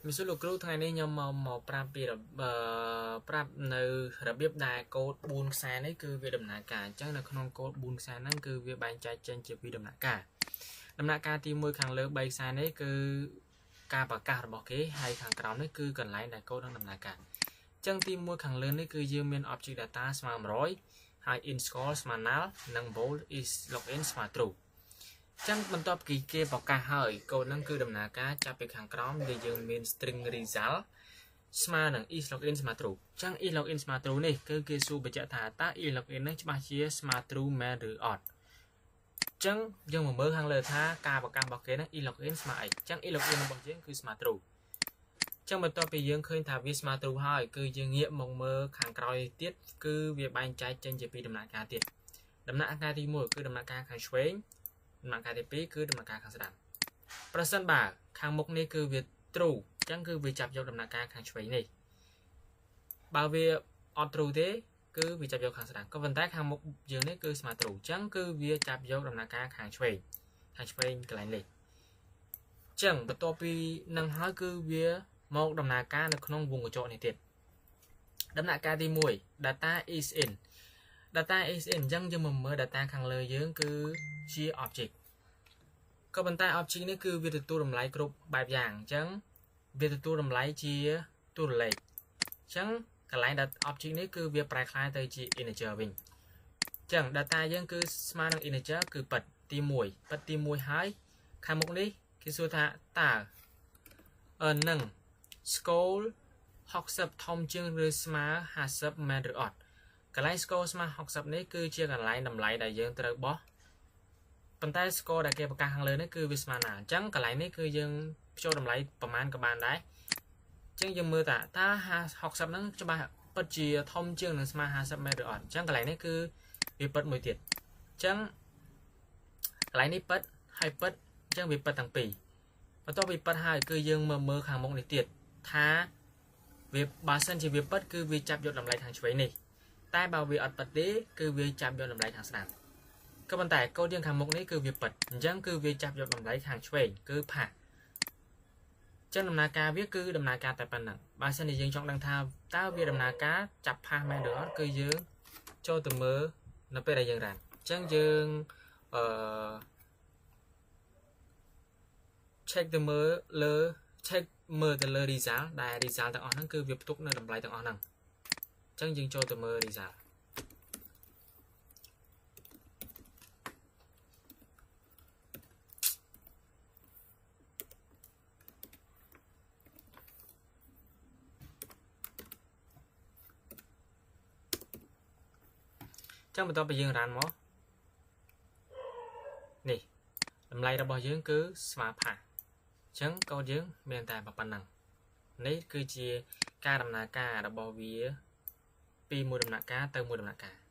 មានសួរលោកគ្រូថ្ងៃនេះខ្ញុំមកប្រាប់ពីប្រាប់នៅរបៀបដែលកូដ4ខ្សែនេះគឺវាដំណើរការអញ្ចឹងនៅក្នុងកូដ4ខ្សែហ្នឹងគឺវាបែងចែកចេញជាពីរដំណាក់កាលទី1ខាងលើ3ខ្សែនេះគឺការប្រកាសរបស់គេហើយខាងក្រោមនេះគឺកន្លែងដែលកូដនឹងដំណើរការអញ្ចឹងទី1ខាងលើនេះគឺយើងមាន object data ស្មើ100ហើយ in score ស្មើ null និង bold is login ស្មើ true chẳngបន្ទាប់ពីគេប្រកាសហើយកូដហ្នឹងគឺដំណើរការចាប់ពីខាងក្រោមដែលយើងមាន string result ស្មើនឹង is login ស្មើ true ចឹង is login ស្មើ true នេះគឺគេសួរបញ្ជាក់ថាតើ is login នេះច្បាស់ជាស្មើ true មែនឬអត់ចឹងយើងមកមើលខាងលើថាការប្រកាសរបស់គេហ្នឹង is login ស្មើអីចឹង is login របស់យើងគឺស្មើ true ចឹងបន្ទាប់ពីយើងឃើញថាវាស្មើ true ហើយគឺយើងងាកមកមើលខាងក្រោយទៀតគឺវាបែងចែកចេញជាពីរដំណាក់កាលទៀតដំណាក់កាលទី1គឺដំណាក់កាលខាងឆ្វេងដំណាក់កាលទី2គឺដំណាក់កាលខាងស្ដាំប្រសិនបើខាងមុខនេះគឺវា true អញ្ចឹងគឺវាចាប់យកដំណាក់កាលខាងឆ្វេងនេះបើវាអត់ true ទេគឺវាចាប់យកខាងស្ដាំក៏ប៉ុន្តែខាងមុខយើងនេះគឺស្មើ true អញ្ចឹងគឺវាចាប់យកដំណាក់កាលខាងឆ្វេងកន្លែងនេះអញ្ចឹងបន្ទាប់ពីនឹងហើយគឺវាមកដំណើរការនៅក្នុងវងកញ្ចក់នេះទៀតដំណាក់កាលទី1 data is in អញ្ចឹងយើងមកមើល data ខាងលើយើងគឺជា object ក៏ប៉ុន្តែ object នេះគឺវាទទួលតម្លៃគ្រប់បែបយ៉ាងអញ្ចឹងវាទទួលតម្លៃជាតួលេខអញ្ចឹងកន្លែង object នេះគឺវាប្រែក្លាយទៅជា integer វិញអញ្ចឹង data យើងគឺស្មើនឹង integer គឺពិតទី1ហើយខាងមុខនេះគេសួរថាតើនឹង score 60ធំជាងឬស្មើ50មែនឬអត់កន្លែង score ស្មើ60នេះគឺជាកន្លែងតម្លៃដែលយើងត្រូវបោះប៉ុន្តែ score ដែលគេប្រកាសខាងលើនេះគឺវាស្មើណាអញ្ចឹងកន្លែងនេះគឺយើងភ្ជាប់តម្លៃប្រមាណក៏បានដែរអញ្ចឹងយើងមើលតើ60ហ្នឹងច្បាស់ពិតជាធំជាងនឹងស្មើ50មែនឬអត់អញ្ចឹងកន្លែងនេះគឺវាពិតមួយទៀតអញ្ចឹងកន្លែងនេះពិតហើយពិតអញ្ចឹងវាពិតទាំងពីរបន្ទាប់ពីពិតហើយគឺយើងមើលខាងមុខនេះទៀតថាវាបើសិនជាវាពិតគឺវាចាប់យកតម្លៃខាងឆ្វេងនេះតែបើវាអត់ពិតទេគឺវាចាប់យកតម្លៃខាងស្ដាំក៏ប៉ុន្តែកូដយើងខាងមុខនេះគឺវាពិតអញ្ចឹងគឺវាចាប់យកតម្លៃខាងឆ្វេងគឺផាសចឹងដំណើរការវាគឺដំណើរការតែប៉ុណ្្នឹងបើសិនជាយើងចង់ដឹងថាតើវាដំណើរការចាប់ផាសមែនឬអត់គឺយើងចូលទៅមើលនៅពេលដែលយើងរ៉ានអញ្ចឹងយើងcheck ទៅមើលលើ check មើលទៅលើ result ដែល result ទាំងអស់ហ្នឹងគឺវាផ្ទុកនៅតម្លៃទាំងអស់ហ្នឹងអញ្ចឹងយើងចូលទៅមើល result ចឹងបន្ទាប់ពីយើងរ៉ានមកនេះតម្លៃរបស់យើងគឺស្មើផាសអញ្ចឹងកូដយើងមានតែប៉ុណ្ណឹងនេះគឺជាការដំណើរការរបស់វាពីមួយដំណាក់កាលទៅមួយដំណាក់កាល